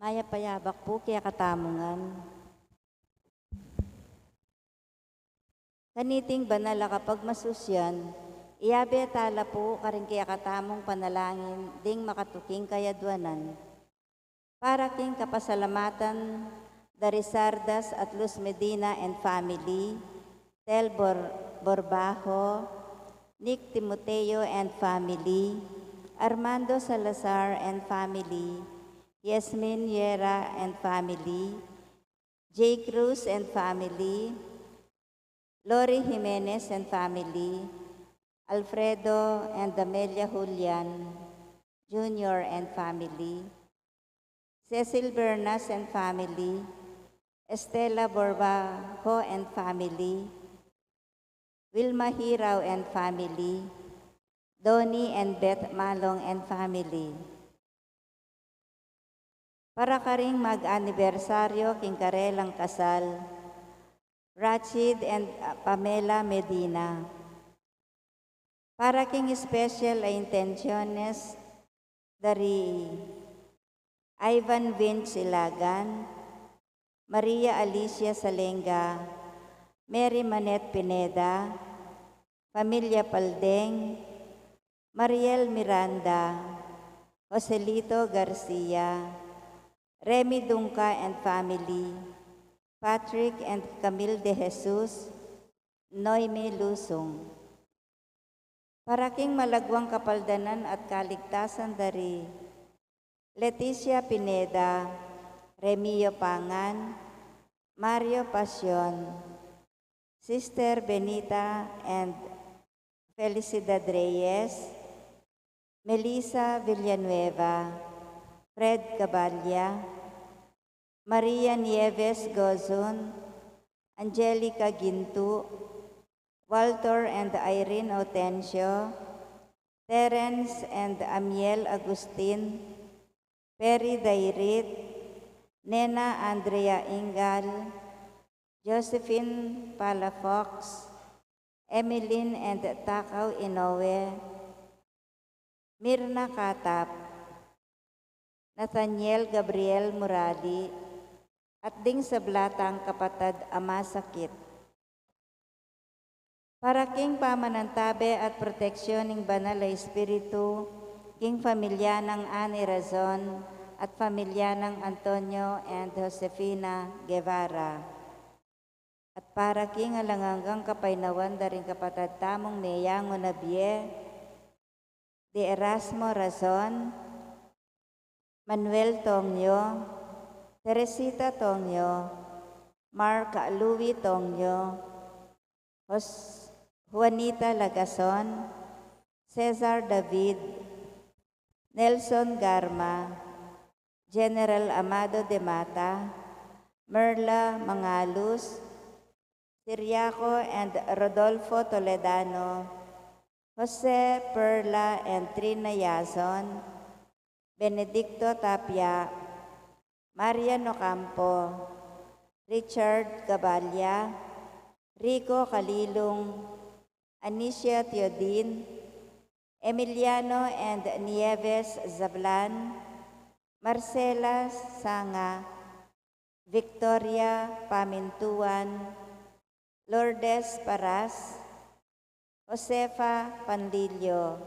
Maya payabak po kaya katamungan. Kaniting banala kapag masusyan, iyabe tala po karing kaya katamong panalangin ding makatuking kayadwanan. Para king kapasalamatan, Darisardas at Luz Medina and family, Tel Borbajo, Nick Timoteo and family, Armando Salazar and family, Yasmin Yera and family, J. Cruz and family, Lori Jimenez and family, Alfredo and Damelia Julian Jr. and family, Cecil Bernas and family, Estela Borbajo and family, Wilma Hiraw and family, Donnie and Beth Malong and family. Para karing mag-anibersaryo king karelang kasal, Rachid and Pamela Medina. Para king special ay intenciones dari Ivan Vince Ilagan, Maria Alicia Salenga, Mary Manette Pineda, Familia Paldeng, Mariel Miranda, Joselito Garcia, Remy Dunca and family, Patrick and Camille de Jesus, Noemi Lusong. Para king malagwang kapaldanan at kaligtasan dari Leticia Pineda, Remio Pangan, Mario Pasion, Sister Benita and Felicidad Reyes, Melissa Villanueva, Fred Cabalya, Maria Nieves Gozon, Angelica Gintu, Walter and Irene Otencio, Terence and Amiel Agustin, Perry Dairit, Nena Andrea Ingal, Josephine Palafox, Emeline and Takaw Inoue, Mirna Katap, Nathaniel Gabriel Murali, at ding sa blatang kapatid Ama Sakit. Para king pamanantabe at proteksyon ng banal na espiritu, king pamilya ng Ani Razon at pamilya ng Antonio and Josefina Guevara. At para king alanganggang kapainawan daring kapatid tamong Meyango Nabie, de Erasmo Razon, Manuel Tongyo, Teresita Tongyo, Mark Louis Tongyo, Juanita Lagason, Cesar David, Nelson Garma, General Amado de Mata, Merla Mangalus, Siriaco and Rodolfo Toledano, Jose Perla and Trina Yazon, Benedicto Tapia, Marian Ocampo, Richard Cabalya, Rico Calilong, Anicia Teodin, Emiliano and Nieves Zablan, Marcela Sanga, Victoria Pamintuan, Lourdes Paras, Josefa Pandillo,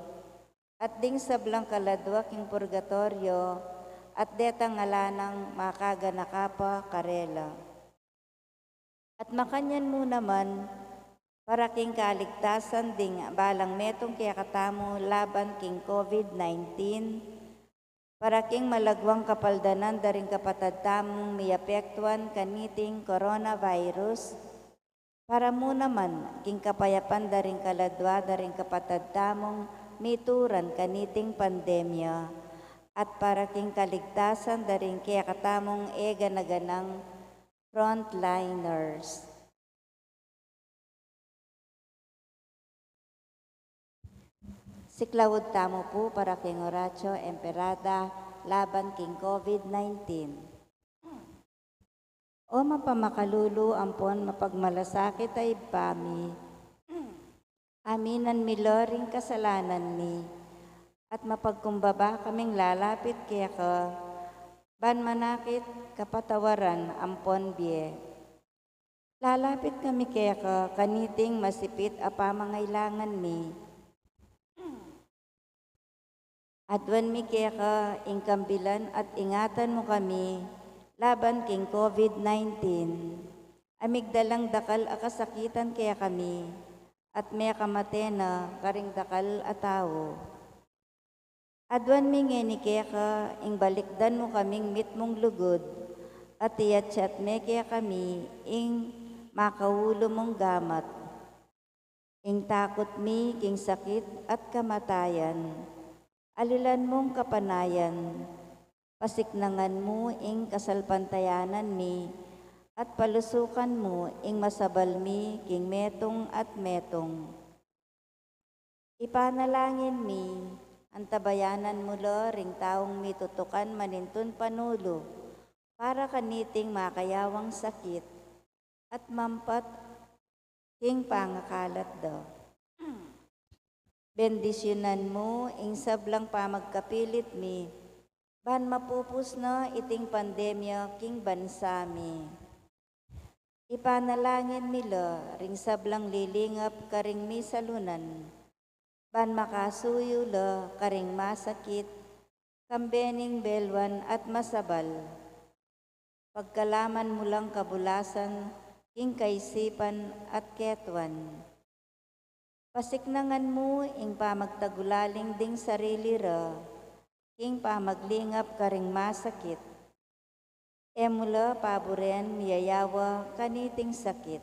at ding sa Blancaladwa king Purgatorio, at detang ngalanang Makaganakapa Karela. At makanyan mo naman, para king kaligtasan ding balang metong kaya katamo laban king COVID-19, para king malagwang kapaldanan daring kapatad tamong miapektuan kaniting coronavirus, para mo naman king kapayapan daring kaladwa daring kapatad tamong mituran kaniting pandemya, at para king kaligtasan daring kaya katamong ganaganang frontliners. Siklawod tamo po para king Horacio Emperada laban king COVID-19. O mapamakalulu ampon mapagmalasakit ay pami, aminan mi loring kasalanan ni, at mapagkumbaba kaming lalapit kaya ka, ban manakit kapatawaran ampon biye. Lalapit kami kaya ka kaniting masipit a pamangailangan mi. Adwan mi kaya ka ingkambilan at ingatan mo kami laban king COVID-19. Amigdalang dakal a kasakitan kaya kami at may kamatena karing dakal a tao. Adwan mi ngeni kaya ka ing balikdan mo kaming mitmong lugod at iyatsyat me kaya kami ing makaulo mong gamat. Ing takot mi king sakit at kamatayan. Alilan mong kapanayan. Pasiknangan mo ing kasalpantayanan mi at palusukan mo ing masabal mi king metong at metong. Ipanalangin mi ang tabayanan mo lo ring taong mitutukan manintun panulo para kaniting makayawang sakit at mampat king pangakalat do. Bendisyonan mo ing sablang pamagkapilit mi, ban mapupus na iting pandemya king bansa mi. Ipanalangin mi lo ring sablang lilingap karing mi salunan, ban makasuyo lo karing masakit, kambening belwan at masabal. Pagkalaman mo lang kabulasan, ing kaisipan at ketwan. Pasiknangan mo ing pamagtagulaling ding sarili ra, ing pamaglingap karing masakit. Emula paboren miyayawa kaniting sakit.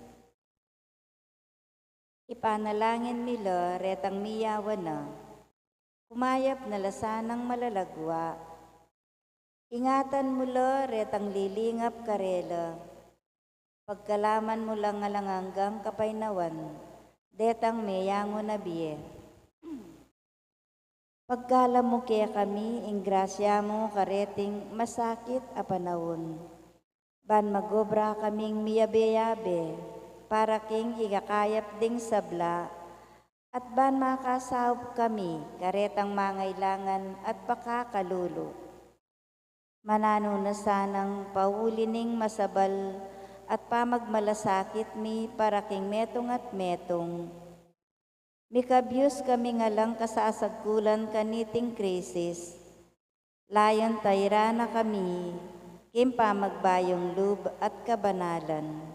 Ipanalangin mila retang miyawa na, kumayap na lasanang malalagwa. Ingatan mo lo retang lilingap karela. Pagkalaman mo lang alanganggang kapaynawan, detang meyango na biye. Pagkala mo kaya kami, ing grasya mo kareting masakit a panahon. Ban magobra kaming miyabe-yabe, para king igakayap ding sabla, at ban makasahop kami, karetang mangailangan at pakakalulo. Manano na sanang paulining masabal, at pamagmalasakit mi para king metong at metong. Mikabyos kami nga lang kasasagkulan kaniting krisis. Layon tayra na kami, kim pamagbayong lub at kabanalan.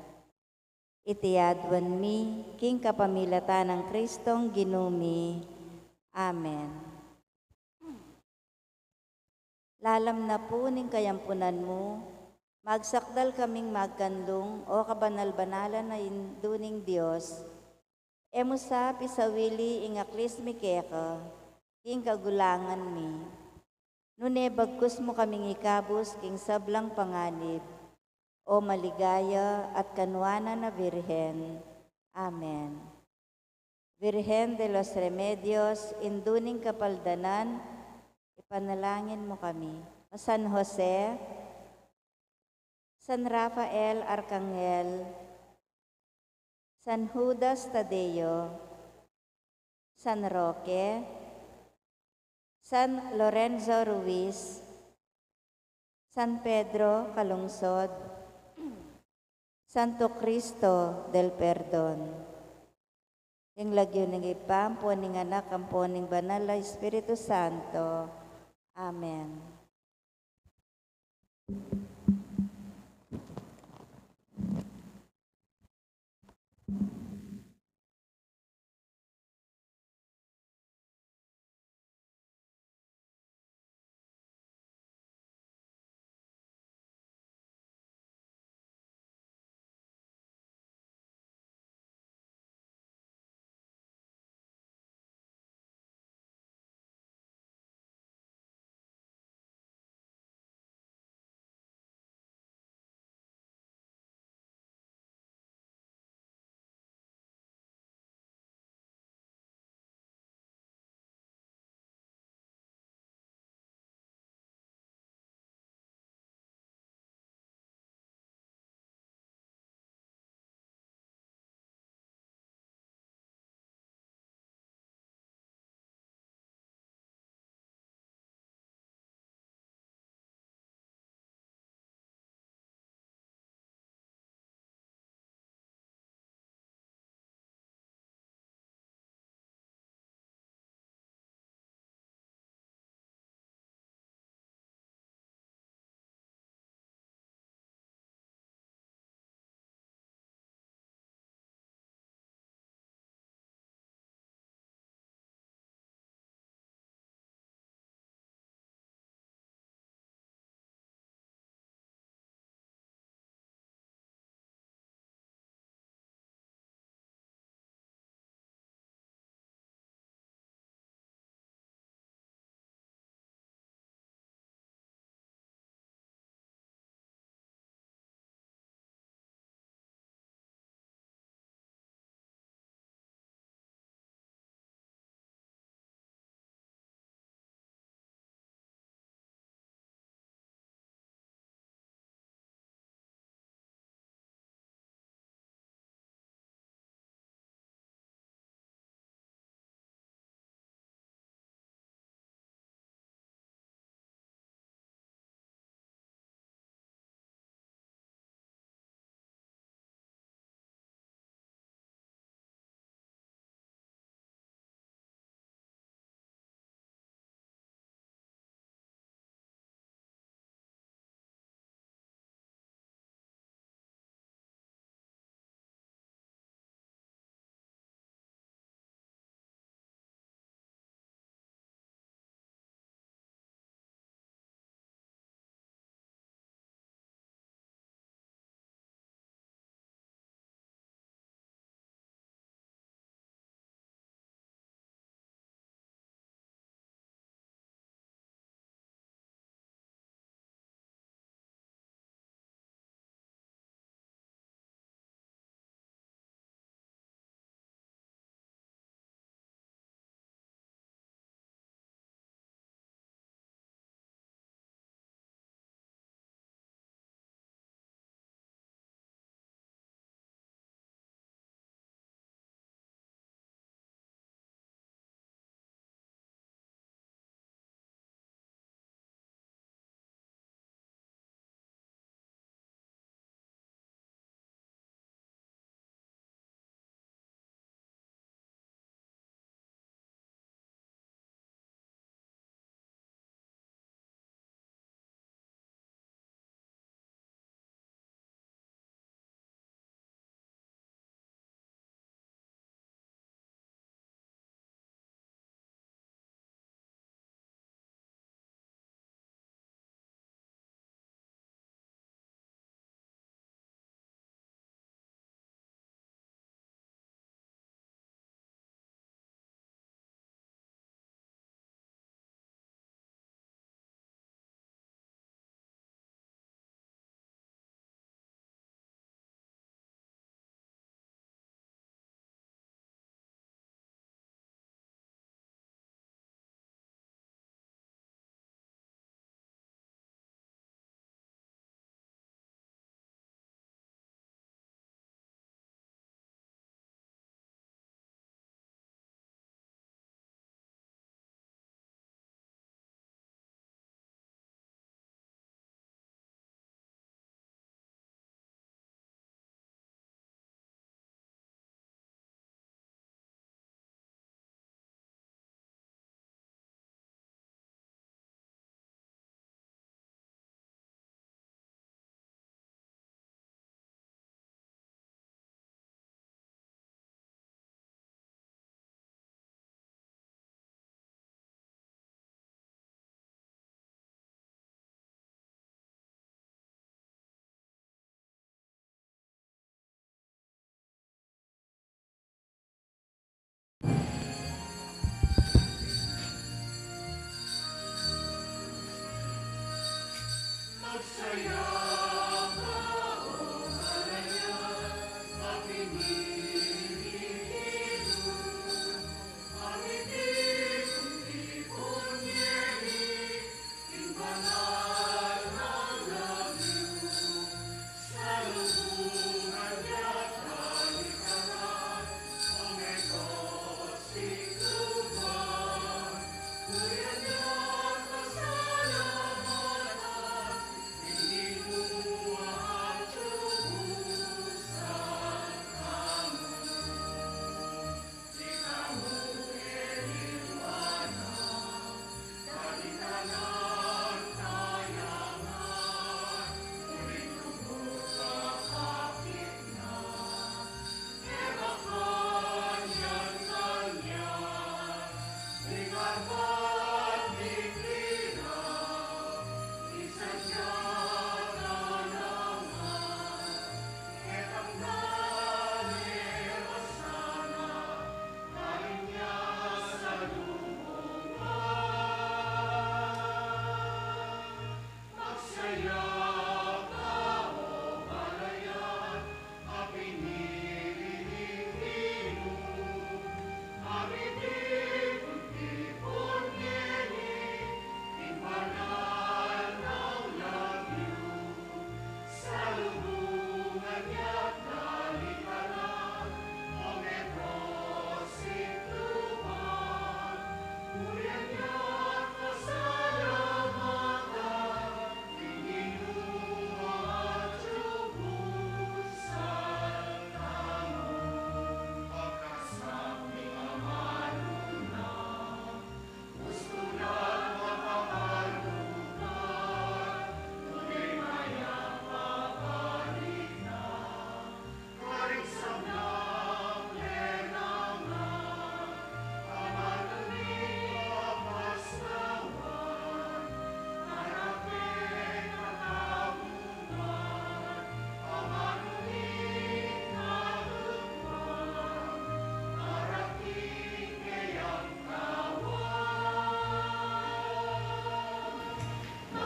Itiyadwan mi, king kapamilatan ng Kristong ginumi. Amen. Lalam na po ning kayampunan mo, magsakdal kaming magkanlong o kabanal-banalan na induning Diyos. Emo sa pisawili ing aklis mi keka, king kagulangan mi. Nune bagkus mo kaming ikabus king sablang panganib, o maligaya at kanwana na Birhen. Amen. Virgen de los Remedios, induning kapaldanan, ipanalangin mo kami. O San Jose, San Rafael Arcangel, San Judas Tadeo, San Roque, San Lorenzo Ruiz, San Pedro Calungsod, Santo Cristo del Perdon. Ing lagyo ng ipampo ning anak ampo ning banal na Espiritu Santo. Amen.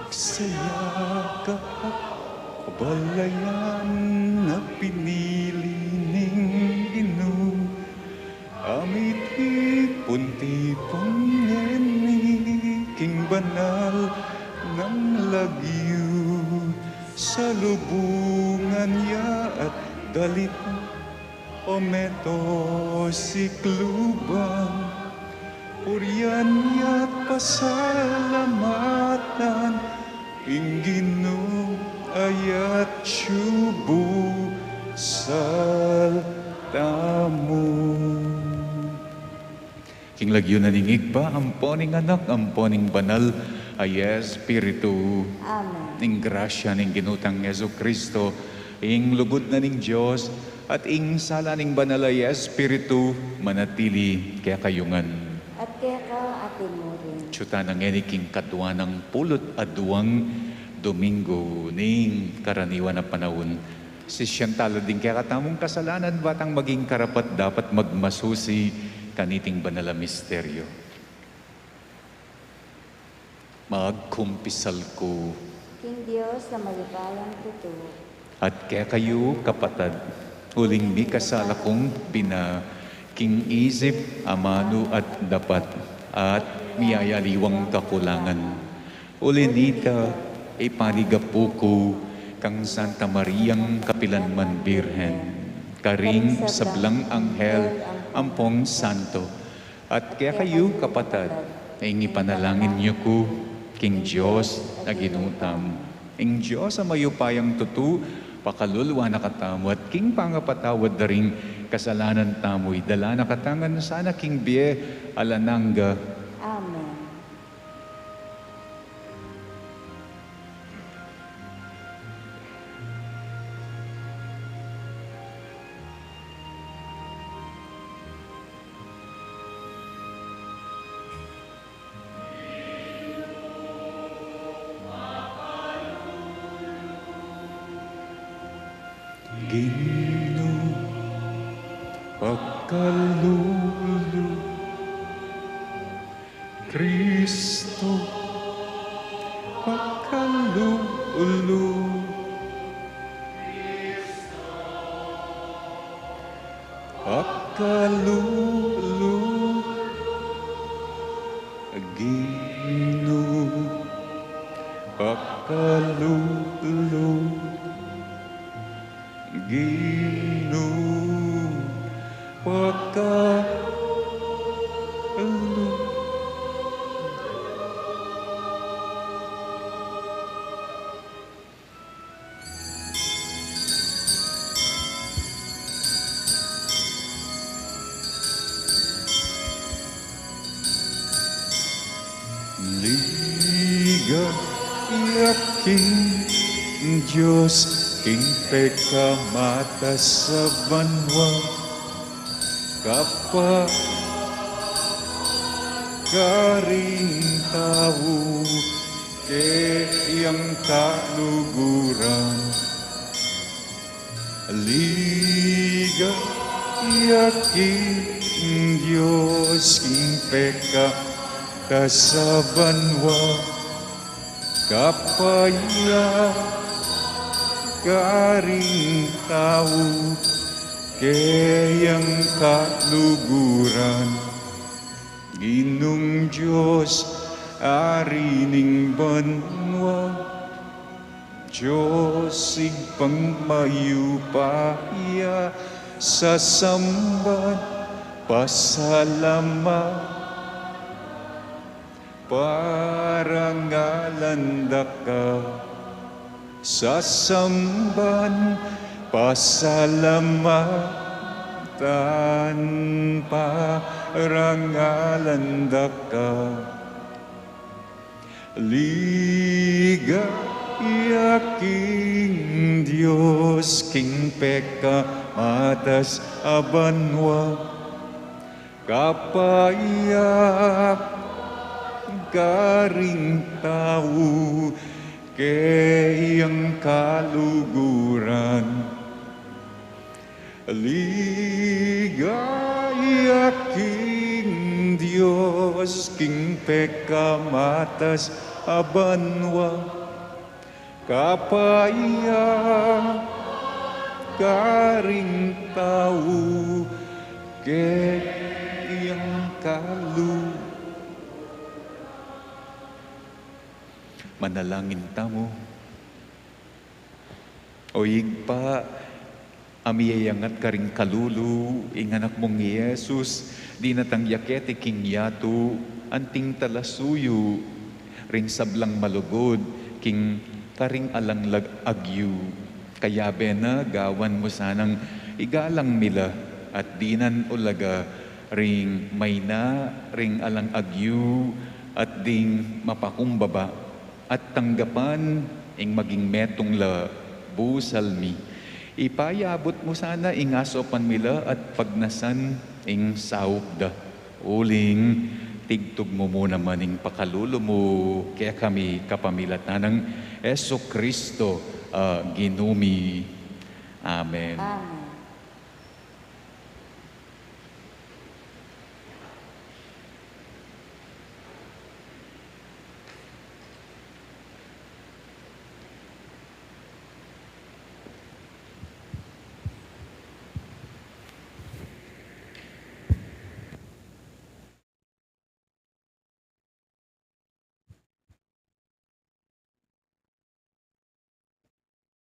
Saya ka kabalayan na pinili ning Ginoo, amit tipon-tipon king banal ng lagyo, sa lubungan ya at dalit o meto sikluban, purian ya't pasalamatan, Ginoo ayat syubu saltamu. King lagyo naningig pa, amponing anak, amponing banal, ay Espiritu. Amen. Ing grasya ning ginutang Yesu Kristo, ing lugod na ning Diyos, at ing sala ning banal ay Espiritu, manatili kaya kayungan. At kaya ka atin mo rin. Tsuta ng king kadwa ng pulot aduang Domingo ning karaniwan na panahon. Si Siyantalo din kaya katamong kasalanan batang maging karapat dapat magmasusi kaniting banal na misteryo. Magkumpisal ko. King Diyos na malipayang totoo. At kaya kayo kapatad, huling mi kasala kong king isip, amano at dapat, at miyayaliwang kakulangan. Ulinita, ipanigapuko, kang Santa Mariang Kapilanman Birhen, karing sablang anghel, ampong santo. At kaya kayo kapatad, ing ipanalangin niyo ko, king Diyos na ginutam. Ing Diyos sa mayupayang tutu, pakalulwa na katamo, at king pangapatawad na ring kasalanan tamoy, dala na katangan sana king bie alananga. Amen. Ginoo, pagkalulu, Kristo, pagkalulu, ulu pakalulu gino pakalulu gino pakalulu. Liga yakin Diyos king pekamata sa banwa kapag karing tao kayang kaluguran. Liga yakin Diyos king pekamata sa banwa kapaya karing tao kayang kaluguran. Ginong Diyos arining banwa Diyos pangmayupaya sa sambat pasalamat parangalanda ka sa samban pasalamatan parangalanda ka. Liga yaking Diyos king peka matas abanwa kapayak karing tao kayang kaluguran. Ligayaking Diyos king pekamatas abanwa kapaya karing tao kayang kaluguran. Manalangin tamo. O igpa, amiyayangat karing kalulu, inganak mong Yesus, di natang yakete king yato, anting talasuyo, ring sablang malugod, king karing alanglag agyu. Kaya bena, gawan mo sanang igalang mila, at dinan ulaga, ring mayna, ring alang agyu, at ding mapakumbaba, at tanggapan ing maging metong la busalmi. Ipayabot mo sana ing asopan mila at pagnasan ing saupda. Uling tigtog mo muna man ing pakalulo mo kaya kami kapamilatan ng Yesu Kristo ginumi. Amen. Amen.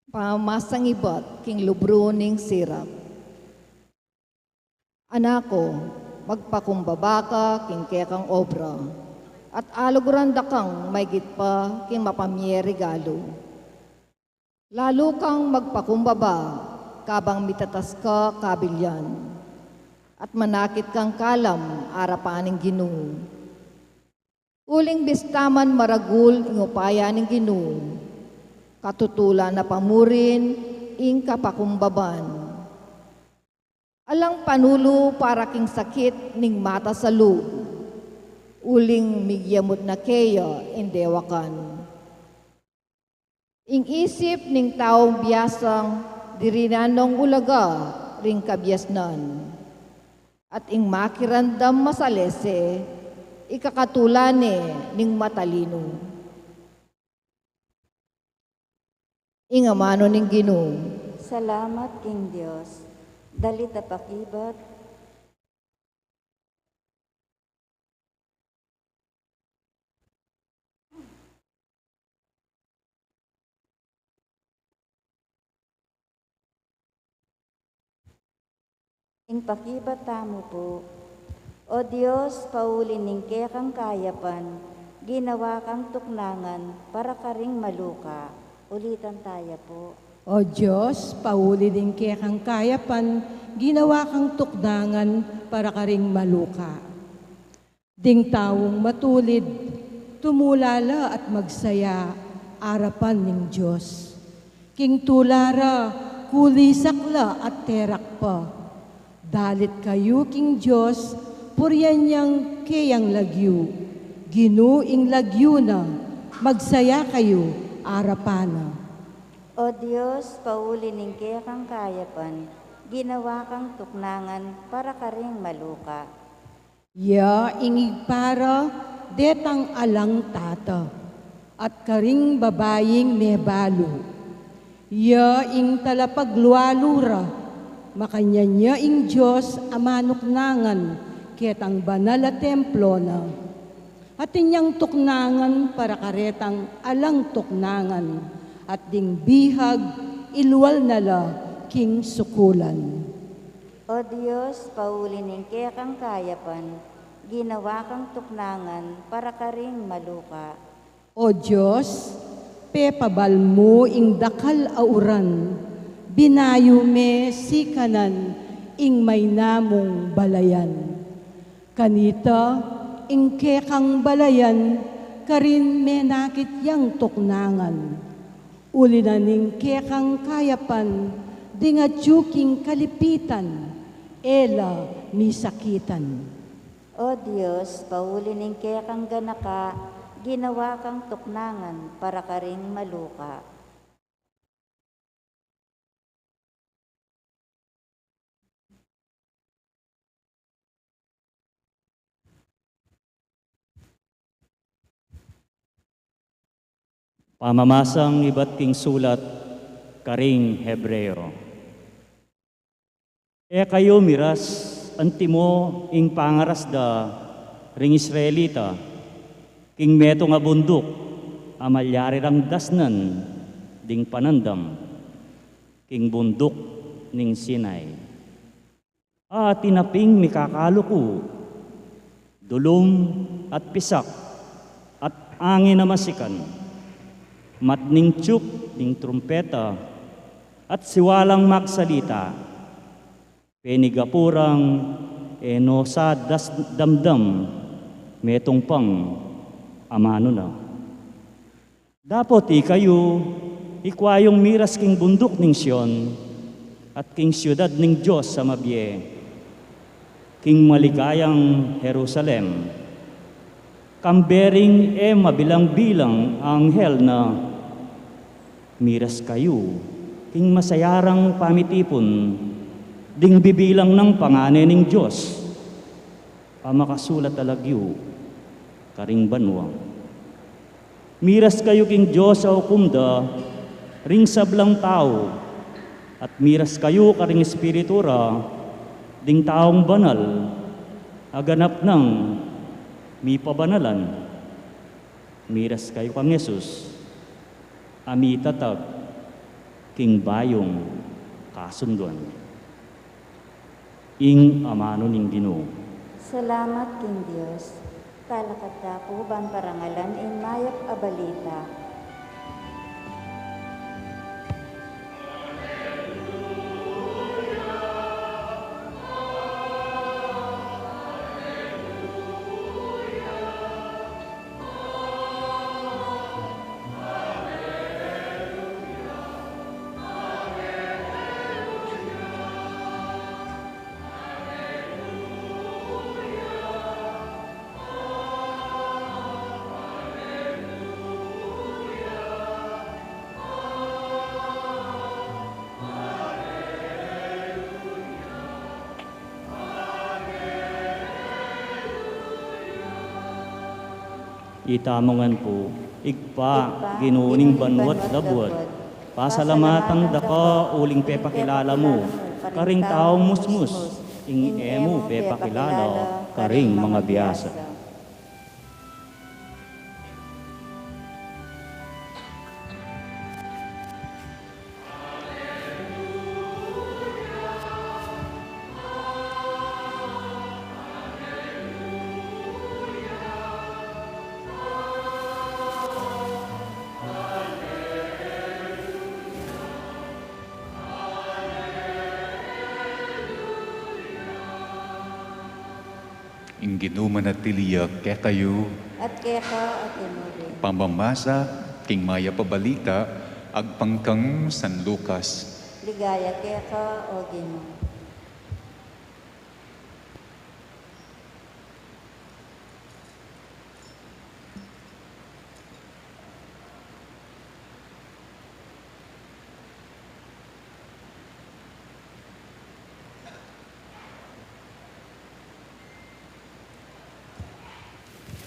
Pamasang ibot king lubro ning sirap. Anako, magpakumbaba ka king kekang obra, at aluguranda kang maygit pa king mapamye regalo. Lalo kang magpakumbaba, kabang mitatas ka kabilyan, at manakit kang kalam arapaning Ginoo. Uling bistaman maragul ing upaya ning Ginoo, katutulan na pamurin ing kapakumbaban. Alang panulo para king sakit ning mata sa loob, uling migyamot na keyo indewakan. Ing isip ning taong biyasang dirinanong ulaga ring kabyasnan, at ing makirandam masalese ikakatulane ning matalino. Ingamano ning Ginoo. Salamat King Dios. Dalita pakibat. Ing pakibat tamo po. O Diyos, paulin ning kang kayapan, ginawa kang tuknangan para karing maluka. Ulitan tayo po. O Diyos, pauli din kang kayapan, ginawa kang tukdangan para karing maluka. Ding taong matulid, tumulala at magsaya, arapan ng Diyos. King tulara, kulisakla at terak pa. Dalit kayo, King Diyos, puryan niyang kayang lagyu. Ginuing lagyu na, magsaya kayo, arapana. O Diyos, pauli ning kang kayapan, ginawa kang tuknangan para karing maluka. Ya ingig para detang alang tata at karing babaying mebalo. Ya ing talapaglualura makanya niya ing Diyos amanuknangan ketang banal a templo na. At inyang tuknangan para karetang alang tuknangan at ding bihag ilwal nala king sukulan. O Diyos, pauli ning kang kayapan, ginawa kang tuknangan para karing maluka. O Diyos, pepabal mo ing dakal auran, binayo me sikanan ing may namong balayan. Kanita, ing kekang balayan, karin me nakit yang tuknangan. Uli na ning kekang kayapan, dingatsuking kalipitan, ela misakitan. O Diyos, pauli ning kang ganaka, ginawa kang tuknangan para karing maluka. Pamamasang iba't king sulat, karing Hebreo. E kayo miras, antimo ing pangaras da ring Israelita, king meto nga bundok, amalyari rang dasnan, ding panandam, king bundok ning Sinai. Tinaping mikakaluku, dulom at pisak, at angin na masikan, matning tiyuk ning trumpeta, at siwalang magsalita, penigapurang eno sa damdam, metong pang amano na. Dapat kayo, ikwayong miras king bundok ning Sion, at king siyudad ning Diyos sa mabye, king maligayang Jerusalem, kambering mabilang-bilang anghel na miras kayo, king masayarang pamitipon, ding bibilang ng panganay ning Diyos, makasulat talagyo, karing banwang. Miras kayo king Diyos sa hukumda, ring sablang tao, at miras kayo karing espiritura, ding taong banal, aganap ng mi pabanalan. Miras kayo kang Yesus, amitatag, king bayong kasunduan. Ing amano ning Ginoo. Salamat King Dios. Talakad ta po bang parangalan in mayap abalita. Itamongan po, igpa, ginuning banwat labwat, Pasalamatan dako uling pepakilala mo, karing taong musmus, ing emo pepakilala, karing mga biyasa. Ing ginuman at tiliyak kaya kayo At kaya ka at inuri. pamamasa king maya pabalita agpangkang San Lucas. Ligaya kaya ka o Ginoo.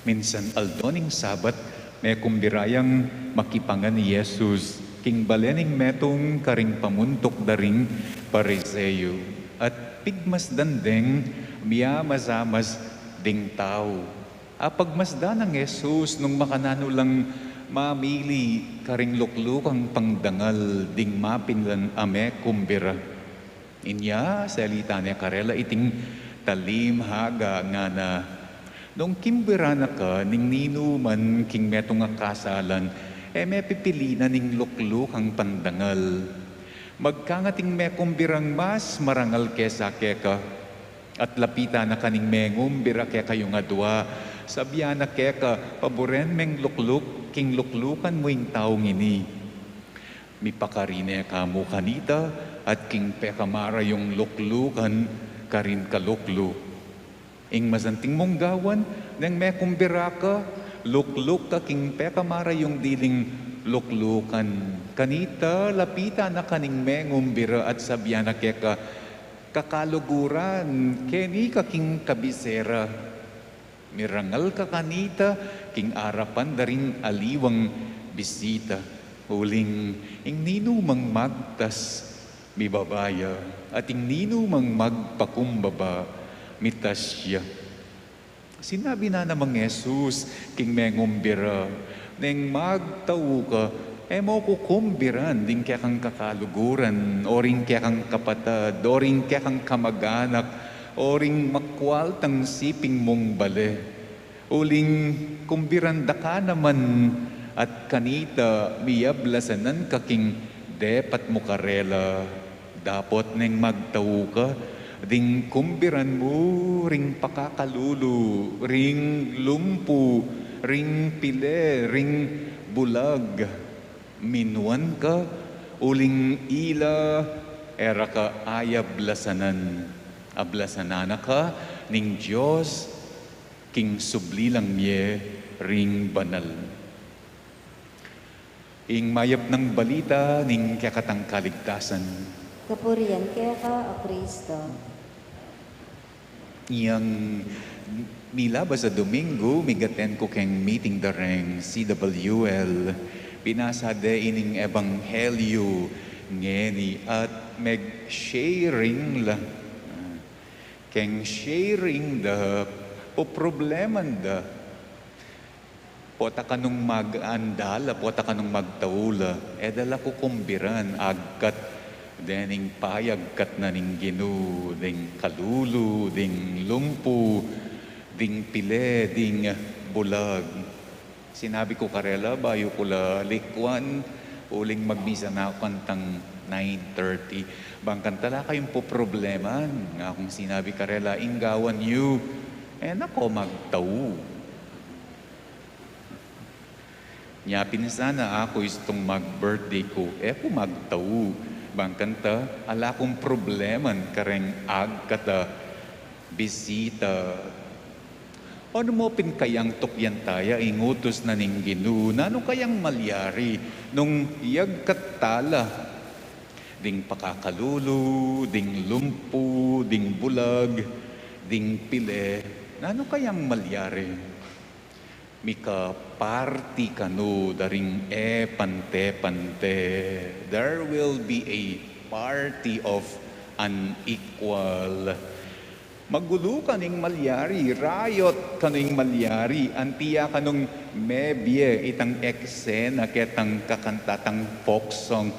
Minsan aldoning sabat may kumbirayang makipangan ni Jesus king balening metong karing pamuntok daring pariseyo at pigmas dandeng miya mazamas ding tao. Apagmasdan ng Jesus nung makanano lang mamili karing luklukang pangdangal ding mapinlan ame kumbira. Inya salita niya karela iting talim haga nga na nung kimbira na ka, ning ninuman king metong nga kasalan, may pipili na ning lukluk ang pandangal. Magkangating me kumbirang mas marangal kesa keka, at lapita na kaning mengumbira keka yung adwa, sabya na keka, paboren meng lukluk, king luklukan mo yung taong ini. Mipakarine ka mo kanita, at king pekamara yung luklukan, karin kalukluk. Ing masanting mong gawan, nang may kumbira ka, lukluk ka king pekamara yung diling luklukan. Kanita, lapita na kaning mengumbira at sabya na keka, kakaluguran, keni ka king kabisera. Mirangal ka kanita, king arapan daring aliwang bisita. Huling, ing ninumang magtas, mibabaya, at ing ninumang magpakumbaba, mitasya. Sinabi na namang Jesus, king mengumbira, neng magtao ka, mo kukumbiran, din kaya kang kakaluguran, o rin kaya kang kapatad, o rin kaya kang kamag-anak, o rin makwal tang siping mong bale. Uling kumbiran da ka naman, at kanita miyablasanan ka king depat mo karela, dapat neng magtao ka, ding kumbiran mo, ring pakakalulu, ring lumpu, ring pile, ring bulag. Minuan ka, uling ila, era ka ayablasanan. Ablasanana ka, ning Diyos, king sublilang miye, ring banal. Ing mayap ng balita, ning kakatang kaligtasan. Kapurian kaya ka o Kristo. Yang milaba sa Domingo, migaten ko keng meeting dareng CWL. Binasa de ining ebanghelyo ngeni at meg-sharing la. Keng sharing da, po probleman da. Pota kanong mag-andala, pota kanong magtaula. Edala ko kumbiran, agkat dening payag kat na ning Ginoo, ding kalulu, ding lumpu, ding pile, ding bulag. Sinabi ko karela, bayo ko la likwan, uling magmisa na ako kantang 9:30. Bangkan tala kayong po problema, nga akong sinabi karela, inggawan you, nako magtau. Nya pinsana ako istong mag-birthday ko, po magtau. Bangkanta, ala kong probleman kareng agkata bisita. Ano mo pinkayang tukyan taya ingutos na ning Ginoo, nano kayang malyari nung yagkatala ding pakakalulu, ding lumpu, ding bulag, ding pile, nano kayang malyari? mika party kanu daring pante-pante. There will be a party of unequal. Magulo kaning malyari, riot kaning malyari, antiya kanong mebye itang eksena ketang kakantatang folk song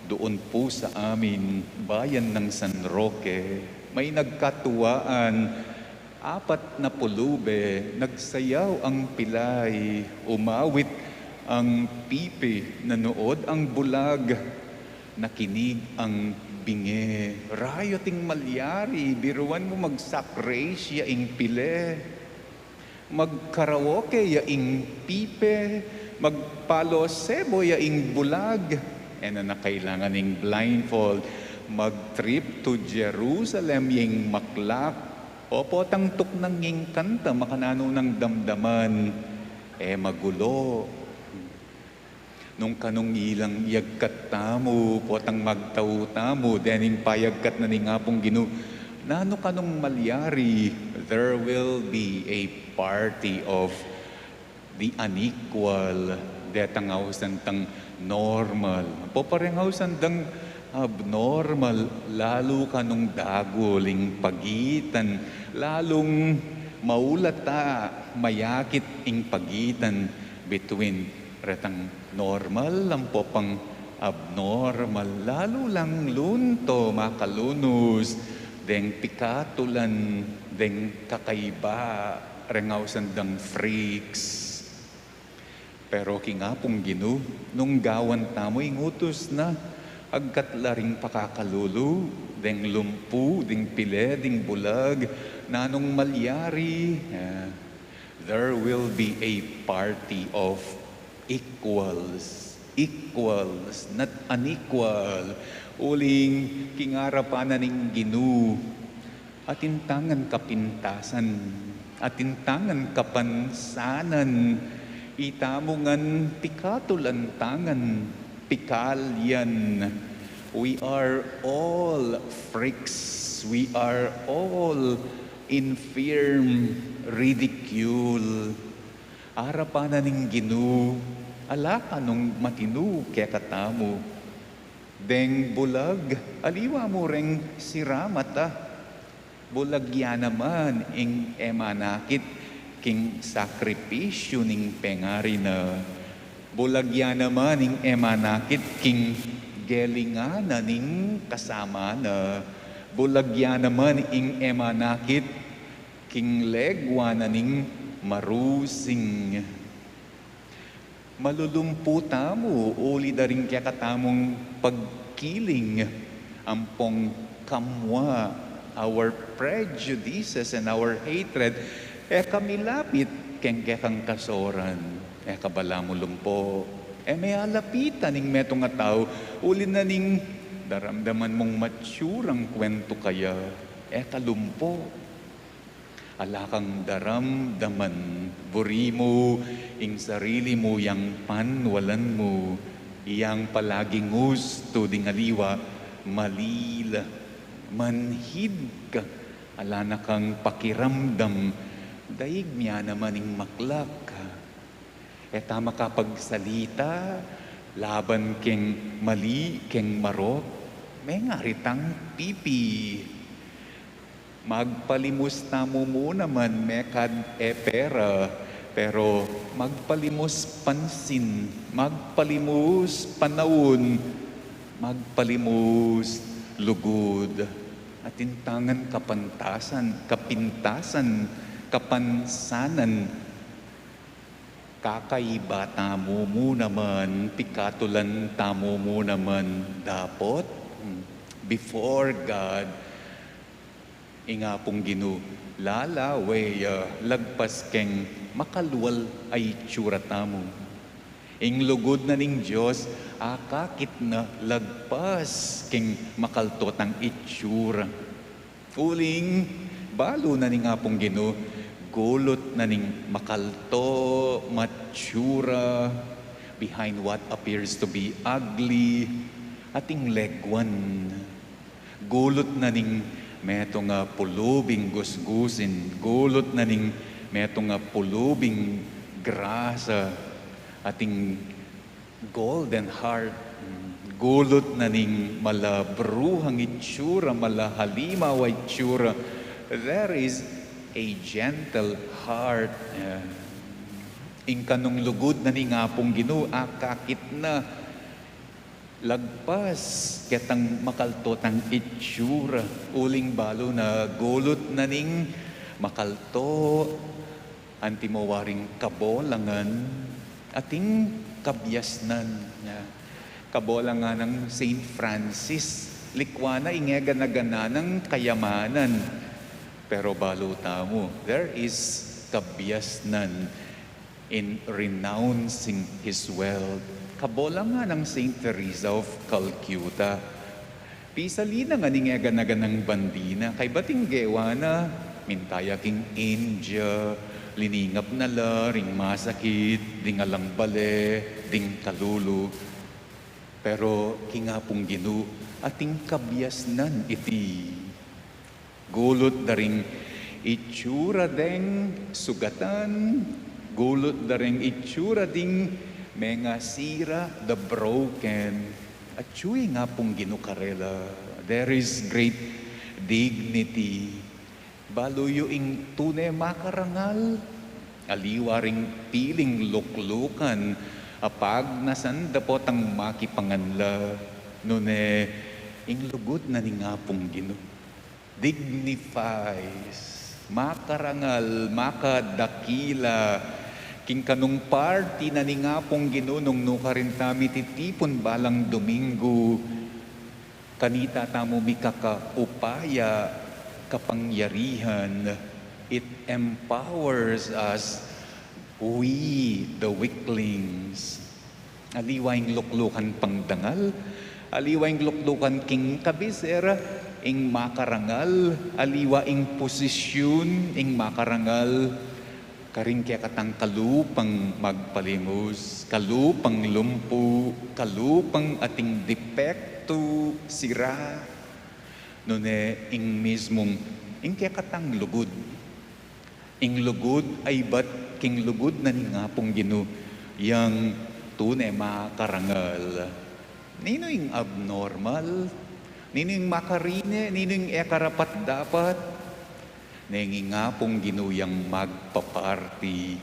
doon po sa amin, bayan ng San Roque. May nagkatuwaan, 40 nagsayaw ang pilay, umawit ang pipi, nanood ang bulag, nakinig ang binge. Rioting malyari, biruan mo mag-sakrace yaing pile, magkaraoke yaing pipe, magpalosebo yaing bulag, na kailangan ng blindfold, mag-trip to Jerusalem yung maklak, opo tangtok ng yung kanta, makanano ng damdaman, magulo. Nung kanong ilang yagkat tamo, potang magtaw tamo, dening payagkat na ning apong ginu, nano kanong malyari, there will be a party of the unequal, detang tang normal. Po pareng dang abnormal, lalo kanong daguling pagitan, lalong maulata, mayakit ing pagitan between retang normal lang po pang abnormal, lalo lang lunto makalunos, deng pikatulan, deng kakaiba, rengaw sandang freaks. Pero kingapong ginu, nung gawan tamo ingutos na, agkat laring pakakalulu, deng lumpu, deng pile, deng bulag, nanong malyari, there will be a party of equals, not unequal. Uling kingarapan na ning ginu, atintangan kapintasan, atintangan kapansanan, itamungan pikatulantangan, pikalyan. We are all freaks, we are all infirm, ridicule. Arapan na ning ginu, ala ka nung matinu kaya katamo. Deng bulag, aliwa mo reng siramata. Bulagya naman ing emanakit king sakripisyo ning pengari na. Bulagya naman ing emanakit king gelingana ning kasama na. Bulagya naman ing emanakit king legwa na ning marusing. Malulumpo tamo, uli da rin kaya katamong pagkiling, ampong kamwa, our prejudices and our hatred, kami lapit keng kang kasoran, kabala mo lumpo, may alapitan ning metong nga tao, uli na ning daramdaman mong matsurang kwento kaya, kalumpo. Ala kang daramdaman, buri mo, ing sarili mo, yang panwalan mo, iyang palaging gusto, ding aliwa, malila, manhid ka, ala na kang pakiramdam, daig niya naman ing maklak ka. Tama ka pagsalita, laban keng mali, keng marot, may ngaritang pipi. Magpalimos tamo mo naman mekad pera, pero magpalimos pansin, magpalimos panahon, magpalimos lugod, atintangan kapantasan, kapintasan, kapansanan, kakaiba tamo mo naman, pikatulan tamo mo naman, dapat before God, inga pong ginu, lalaway, lagpas keng makalwal ay tsura tamo. Ing lugod na ning Diyos, akakit na lagpas keng makaltot ang itsura. Uling, balo na ning apong ginu, gulot na ning makalto, matsura, behind what appears to be ugly, ating legwan. Gulot na ning meto nga pulubing gusgusin, gulot na ning meto nga pulubing grasa, ating golden heart, gulot na ning malabruhang itsura, malahalimaw itsura. There is a gentle heart. Ing kanong lugod na ning apong Ginoo, akakit na lagpas ketang makaltot ang itsura. Uling balo na gulot na ning makalto, antimowaring kabolangan, ating kabyasnan. Kabolangan ng Saint Francis, likwana ingega na gananang kayamanan. Pero baluta mo, there is kabyasnan in renouncing his wealth. Kabolangan ng Saint Teresa of Calcutta. Pisalina nga ingega na ganang bandina, kay bating gewa na, mintaya king India, liningap na la, ring masakit, ding alang bale, ding kalulu. Pero kingapong Ginoo, ating kabyasnan iti. Gulot daring itsura deng sugatan, gulot daring itsura ding mga sira, the broken. At suy nga pong Ginoo karela, there is great dignity. Baluyo ing tunay makarangal, aliwaring piling luklukan, apag nasan dapot ang makipanganla, nune ing lugod na ni nga pong Ginoo. Dignifies, makarangal, makadakila, king kanong party na ni nga pong Ginoo nung nukarin tami titipon balang Domingo, kanita tamo mikakaupaya, kapangyarihan. It empowers us, we the weaklings. Aliwaing luklukan pangdangal, aliwaing luklukan king kabisera, ing makarangal, aliwaing posisyon, ing makarangal, karing kaya katang kalupang magpalimos, kalupang lumpo, kalupang ating depekto, sira, nune ing mismong ing kaya katang lugod. Ing lugod ay ba't king lugod na ni nga pong Ginoo yang tunay makarangal. Nino yung abnormal? Nino yung makarine? Nino yung ekarapat dapat? Nengi nga pong Ginoo yang magpaparty.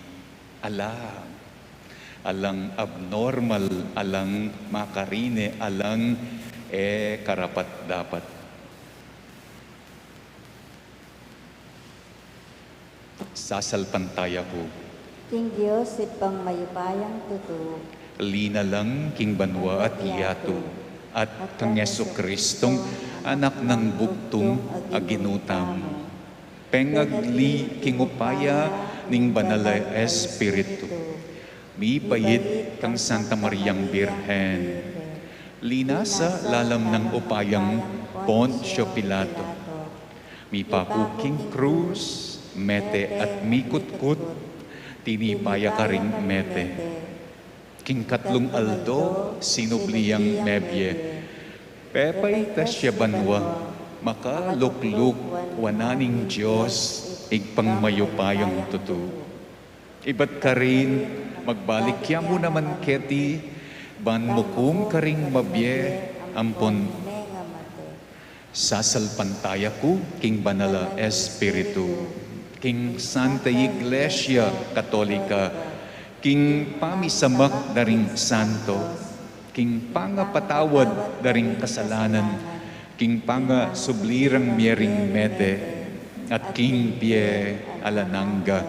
Alang abnormal, alang makarine, alang karapat dapat. Sasalpantaya ko. King Diyos, ipang mayupayang tuto. Lina lang king banwa at yato. At kang Yesu Kristong anak ng bugtong aginutam. Pengagli king upaya ning banalay Espiritu. Mipayit kang Santa Mariang Birhen. Lina sa lalam ng upayang Poncio Pilato. Mipakuking krus, mete at mikutkut, tinipaya ka ring mete. King katlong aldo, sinubliyang nebye. Pepay tasya banwa, makalukluk, wananing Diyos, igpangmayupayang tutu. Ibat ka rin, magbalikya mo naman keti, ban mo kung karing mabye, ampon. Sasalpantaya ko, King Banala Espiritu. King Santa Iglesia Katolika, King pamisamak daring santo, King pangapatawad daring kasalanan, King panga sublirang miering mete, at King Pie Alananga.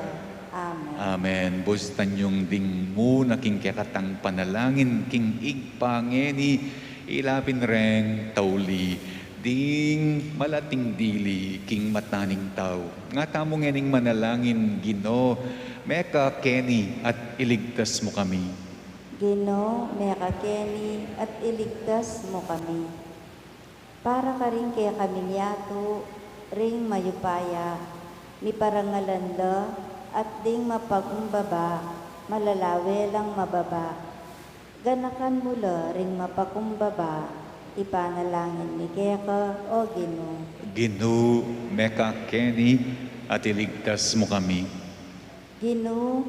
Amen. Bustan yung ding mo na king kakatang panalangin, King igpangeni, ilapin reng tauli, ding malating dili, king mataning tao. Nga tamong ening manalangin, Ginoo, meka keni at iligtas mo kami. Ginoo, meka keni at iligtas mo kami. Para ka rin kaya kami niyato, ring mayupaya, ni parangalanda at ding mapagumbaba, malalawe lang mababa. Ganakan mula ring mapakumbaba, ipanalangin ni Keka o Ginoo. Ginoo, meka keni at iligtas mo kami. Ginoo,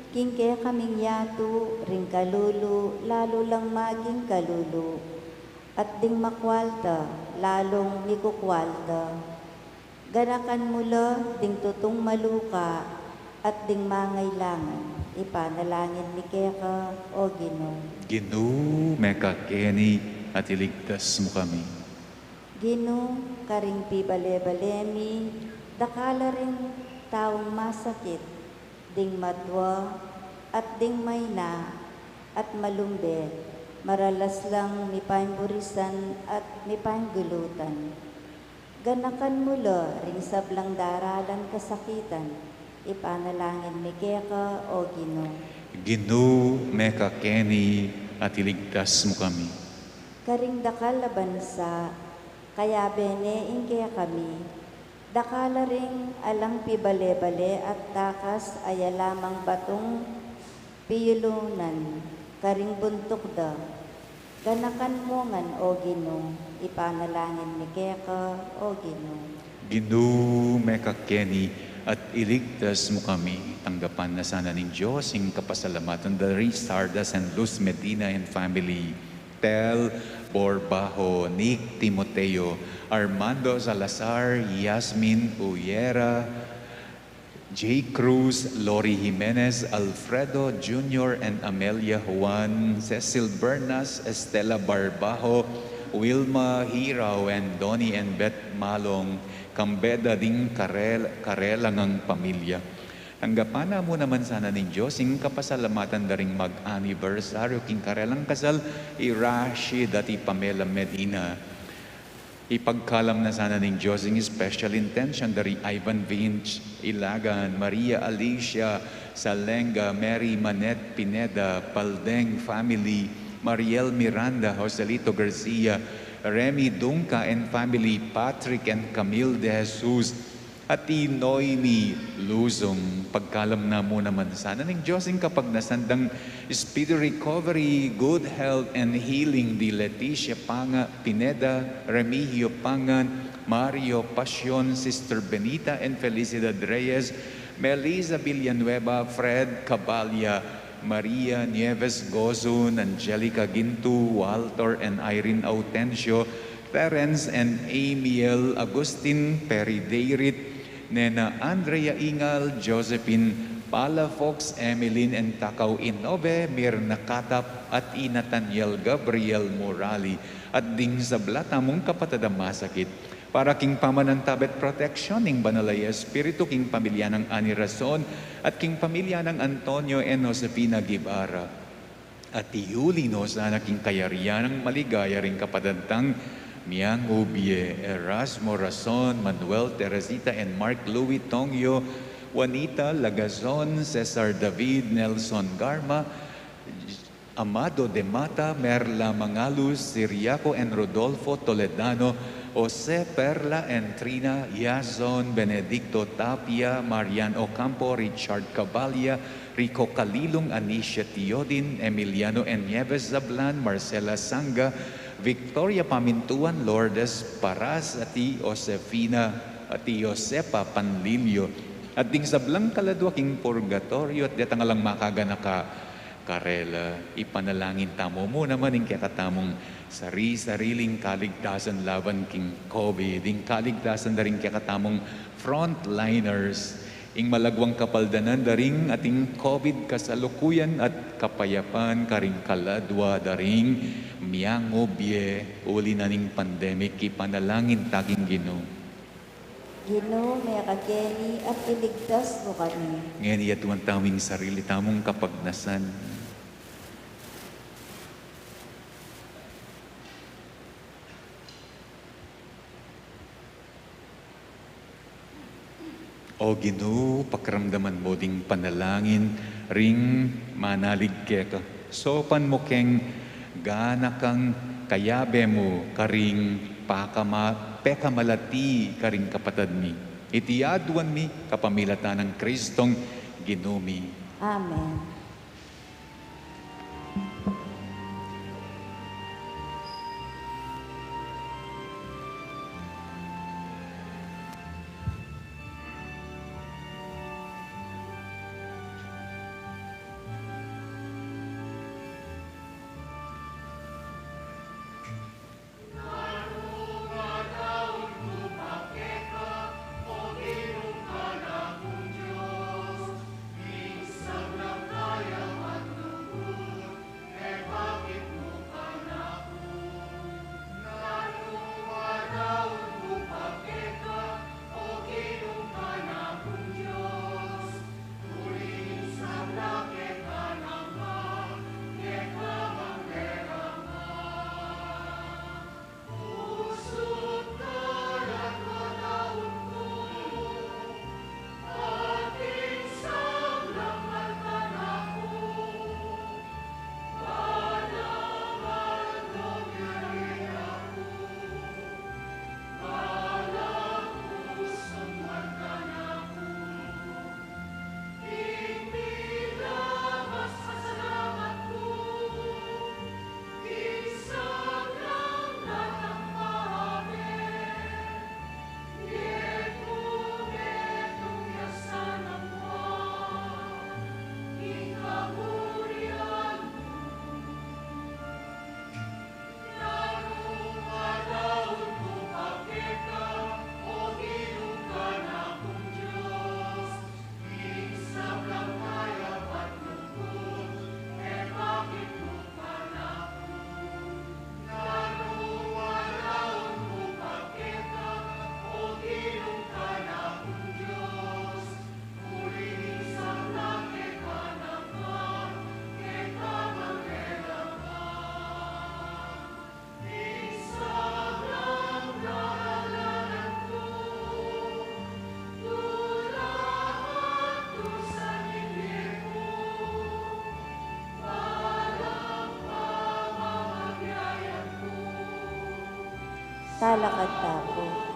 king kaya kaming yatu, ring kalulu, lalo lang maging kalulu. At ding makwalta, lalong mikukwalta. Ganakan mula, ding tutong maluka, at ding mangailangan. Ipanalangin mi keka, o Ginoo. Ginoo, meka keni at iligtas mo kami. Ginoo, karing pibale-balemi, dakala rin taong masakit, ding matwa, at ding mayna, at malumbe, maralas lang mipaimburisan at mipainggulutan. Ganakan mula, ring sablang daralan kasakitan, ipanalangin mi keka, o Ginoo. Ginoo, meka keni at iligtas mo kami. Karing dakal na bansa, kaya bene ingkaya kami, dakala ring alang pibale-bale at takas aya lamang batong piyulunan, karing buntok da. Ganakan mo ngan, o Ginoo, ipanalangin ni keka, o Ginoo. Ginoo, meka keni at iligtas mo kami. Tanggapan na sana ng Diyos ang kapasalamatan dari Sardas and Luz Medina and family. Tel Borbajo, Nick Timoteo, Armando Salazar, Yasmin Uyera, J. Cruz, Lori Jimenez, Alfredo Jr. and Amelia Juan, Cecil Bernas, Estela Barbajo, Wilma Hiraw, and Donnie and Beth Malong, Kambeda ding karelangang pamilya. Tanggapan na mo naman sana ng Diyos, ang kapasalamatan na ring mag-anniversaryo, king karelang kasal, Rashid at Pamela Medina. Ipagkalam na sana ng Diyos ang special intention dari Ivan Vince Ilagan, Maria Alicia Salenga, Mary Manet Pineda, Paldeng family, Mariel Miranda, Joselito Garcia, Remy Dunca and family, Patrick and Camille De Jesus, at Noemi Luzong. Pagkalam na mo naman sana ng Diyos ang kapag nasandang speedy recovery, good health and healing di Leticia Panga Pineda, Remigio Pangan, Mario Passion, Sister Benita and Felicidad Reyes, Melissa Villanueva, Fred Cabalya, Maria Nieves Gozun, Angelica Gintu, Walter and Irene Autencio, Terence and Amiel Agustin Perideirit, Nena Andrea Ingal, Josephine Palafox, Emeline and Takaw Inobe, Mirna Katap at Nathaniel Gabriel Morali at ding sa blata mong kapatadang masakit. Para king pamanantabet protection ning Banalay Espiritu, king pamilya ng Ani Razon at king pamilya ng Antonio and Josefina Guevara. At iuli no sana king kayarian ng maligaya ring kapadantang Miang Ubie, Erasmo Razon, Manuel Teresita and Mark Louis Tongyo, Juanita Lagazon, Cesar David, Nelson Garma, Amado de Mata, Merla Mangalus, Siriaco and Rodolfo Toledano, Jose Perla and Trina Yazon, Benedicto Tapia, Marian Ocampo, Richard Cabalya, Rico Calilong, Anisha Tiodin, Emiliano and Nieves Zablan, Marcela Sanga, Victoria Pamintuan, Lourdes Paras, at Josefina, at Josepa Panlilio, at ding sablang kaladwa king purgatorio, at detangalang makagana ka karela. Ipanalangin tamo mo naman yung kakatamong sariling kaligtasan laban king COVID, yung kaligtasan na rin kakatamong frontliners, ing malagwang kapaldanan daring ating COVID kasalukuyan at kapayapan karing kaladwa daring miangobye uli na ning pandemic. Ipanalangin taking Ginoo. Ginoo, may kakeni at iligtas mo kami. Ngayon iyatuan taming sarili tamong kapagnasan. O Ginoo, pakiramdaman mo ding panalangin, ring manalig ka. Sopan mo keng gana kang kayabe mo, karing pekamalati, karing kapatad mi. Itiaduan mi, kapamilatan ng Kristong Ginumi. Amen. talakad tapo.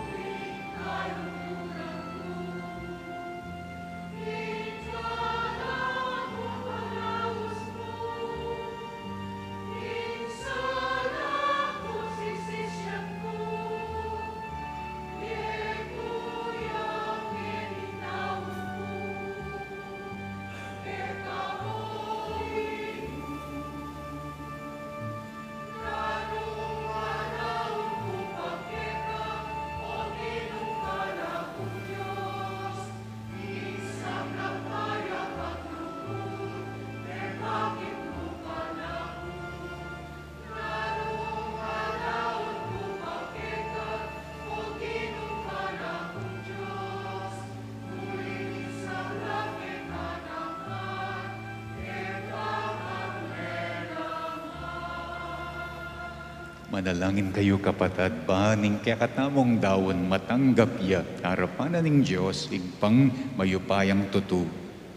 Manalangin kayo kapatid, baning kaya katamong dawon matanggap ya, harapan ning Diyos, igpang mayupayang tutu.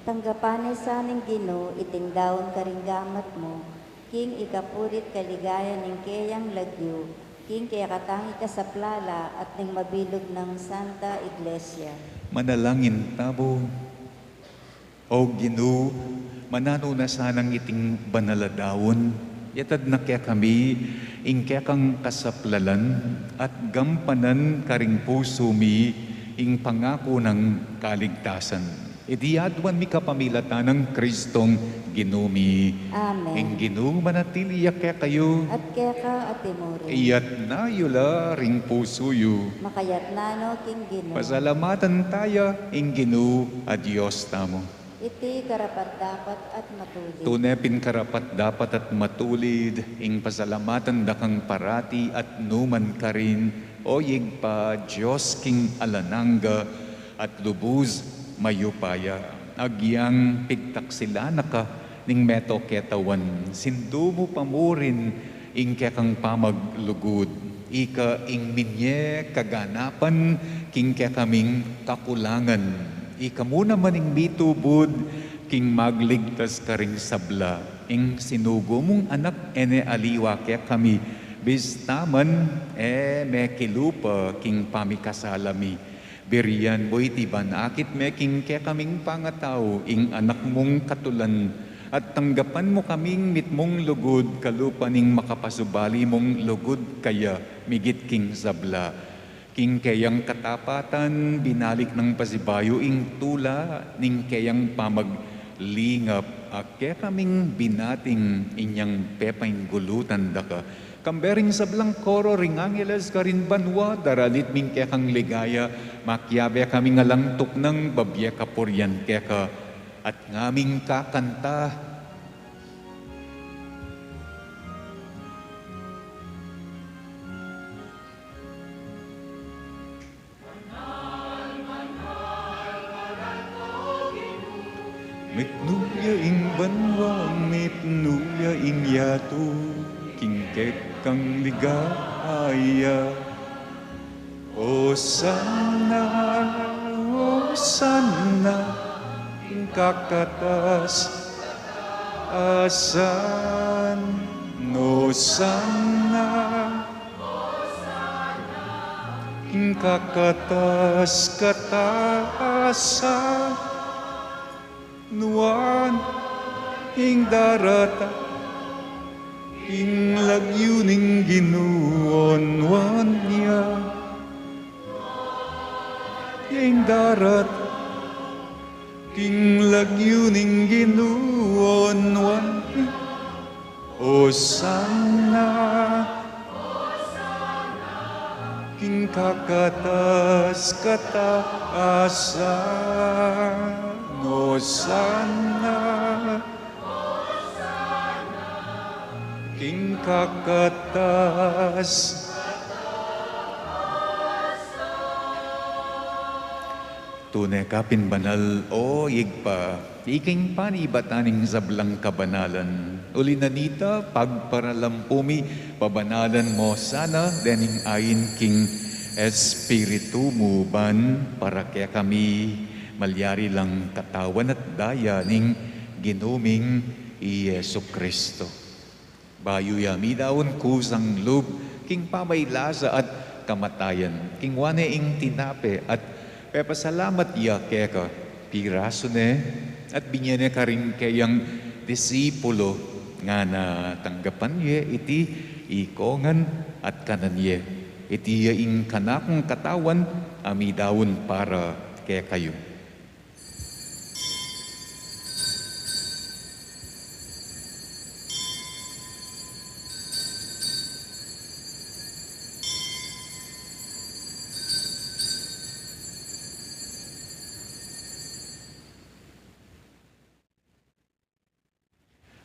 Tanggapan sa ning Ginoo iting daon karinggamat mo, king ikapurit kaligaya ning kayang lagyo, king kaya katangi ka sa plala at ning mabilog ng Santa Iglesia. Manalangin tabo. O Ginoo, manano na sanang iting banaladawon, yatad na kaya kami, kaya kang kasaplalan at gampanan karing puso mi, ing pangako ng kaligtasan. Idiyadwan mi kapamilatan ng Kristong Ginumi. Amen. Ing Ginoo manatili kaya kayo, At kaya ka atimuri, iyat na yula ring puso yu. makayat nano king Ginoo. Pasalamatan tayo, ing Ginoo at Diyos tamo. Iti karapat dapat at matulid. Tunepin karapat dapat at matulid, ing pasalamatan dakang parati at numan ka rin, o yigpa Diyos king alananga at lubuz mayupaya. Agyang pigtak sila naka ning meto ketawan, sindu mo pamurin ing kekang pamaglugod. Ika ing minye kaganapan king kekaming kakulangan. Ika muna maning bitubod, king magligtas ka ring sabla. Ing sinugo mong anak ene aliwa kaya kami, bistaman me kilupa king pamikasalami. Biriyan mo itiban akit me king kaya kaming pangataw, ing anak mong katulan. At tanggapan mo kaming mitmong lugod, kalupa ning makapasubali mong lugod kaya migit king sabla. King kayang katapatan, binalik ng pasibayo, ing tula, ning kayang pamaglingap, kaya kaming binating inyang pepaing gulutan daka. Kambering sablang koro, ring angeles ka rin banwa, daralit ming kaya kang ligaya, makyabe kaming alangtok ng babya kapuryan kaya ka, at ngaming kakanta, mitnuya ing banwa, mitnuya ing yato, kingkek kang ligaya. O sana, ing kakatas, asan, no sana, ing kakatas, kataasan, nuan ing darata, ing lagyo ning ginuon wan niya, ing darat, ing lagyo ning ginuon wan niya. O sana, king kakatas kataasan, o sana, king kakatas. Tunay kapin banal o yigpa, iking panibataning sablang kabanalan. Uli nanita, pagparalampumi, pabanalan mo sana, dening ayin king espiritu mo ban, para kaya kami malyari lang katawan at daya ning ginuming Yesu Kristo. Bayo yami daon kusang lub, king pamaylasa at kamatayan. Kingwane ing tinape at pepasalamat iya keka piraso ne at binyene ka rin kayang disipulo nga na tanggapan ye iti ikongan at kanan ye. Iti ing kanakong katawan amidawon para kaya kayo.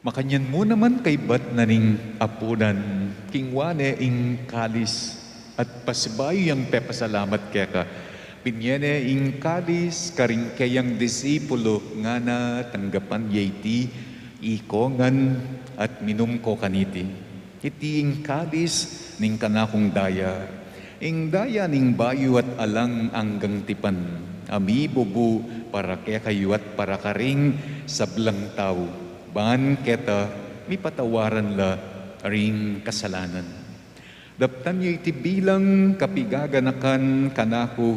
Makanyan mo naman kay bat na ning apunan, kingwane ing kalis, at pasibayo yung pepasalamat kaya ka. Pinyene ing kalis, karing kayang disipulo nga na tanggapan yaiti, ikongan at minum ko kaniti. Iti ing kalis, ning kanakong daya. Ing daya ning bayo at alang anggang tipan. Ami bubu para kaya kayo at para karing sablang tao. Ban keta, mi patawaran la ring kasalanan. Daptan niyo iti bilang kapigaganakan kanako.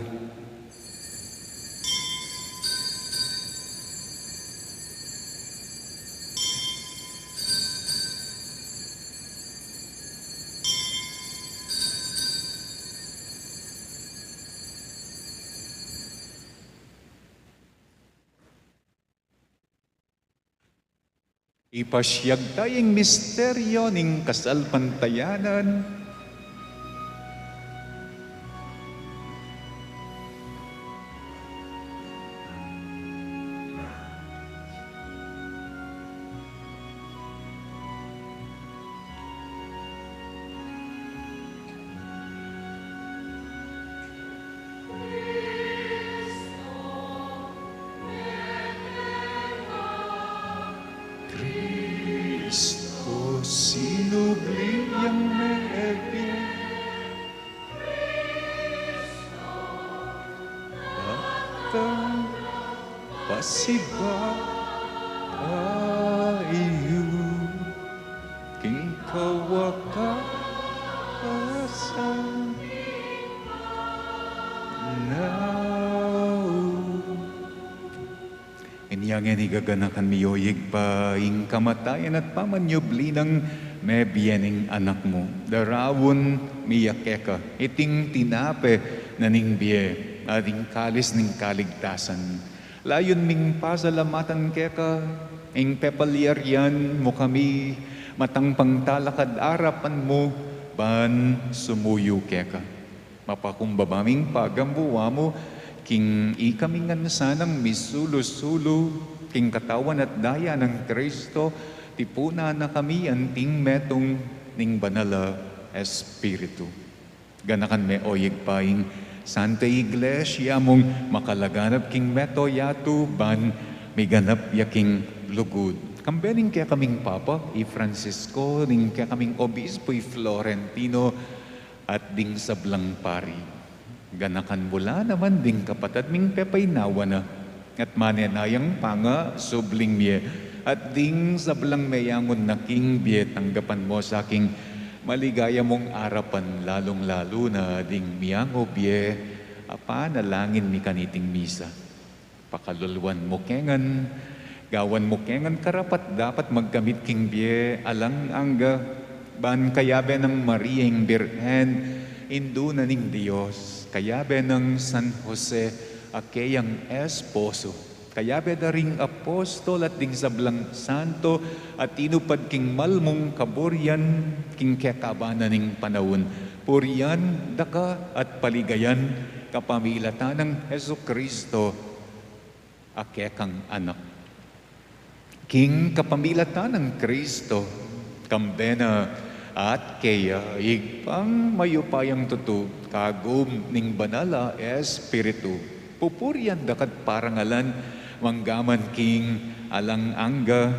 Ipasyag tayong misteryo ning kasalpantayanan. Cristo sinubli yang meebi. Batang pasiba ayu king kawakasan now. Inyangin igaganakan miyoyig pa ing kamatayan at pamanyobli ng may biyening anak mo. Darawon miyakeka, iting tinape na ning biye, ating kalis ning kaligtasan. Layon ming pasalamatan keka, ing pepalyaryan mo kami, matang pangtalakad arapan mo, ban sumuyo keka. Mapakumbabaming pagambuwa mo, king ikamingan sanang misulo-sulo, king katawan at daya ng Kristo, tipuna na kami anting metong ning banala Espiritu. Ganakan me oyig paing Santa Iglesia mong makalaganap king meto yatu ban may ganap yaking lugod. Kambening kaya kaming Papa, i Francisco, ning kaya kaming Obispo, i Florentino, at ding sablang pari. Ganakan mula naman ding kapatid ming pepay nawa na at manenayang panga subling miye at ding sablang mayangon na king biye tanggapan mo sa aking maligaya mong arapan lalong-lalo na ding miyango biye apa nalangin mi kaniting misa. Pakalulwan mo kengan, gawan mo kengan karapat dapat magkamit king biye alang angga ban kayabe ng Mariang Birhen Indo na ning Diyos. Kayabe ng San Jose, akeyang esposo. Kayabe da ring apostol at ding sablang santo at inupad king malmong kaburyan king kekabana ning panawon. Puriyan, daka at paligayan kapamilatan ng Heso Kristo, akekang anak. King kapamilatan ng Kristo, kambena at kaya igpang mayupayang tutu kagum ning banala Espiritu. Pupurian dakat parangalan manggaman king alang angga.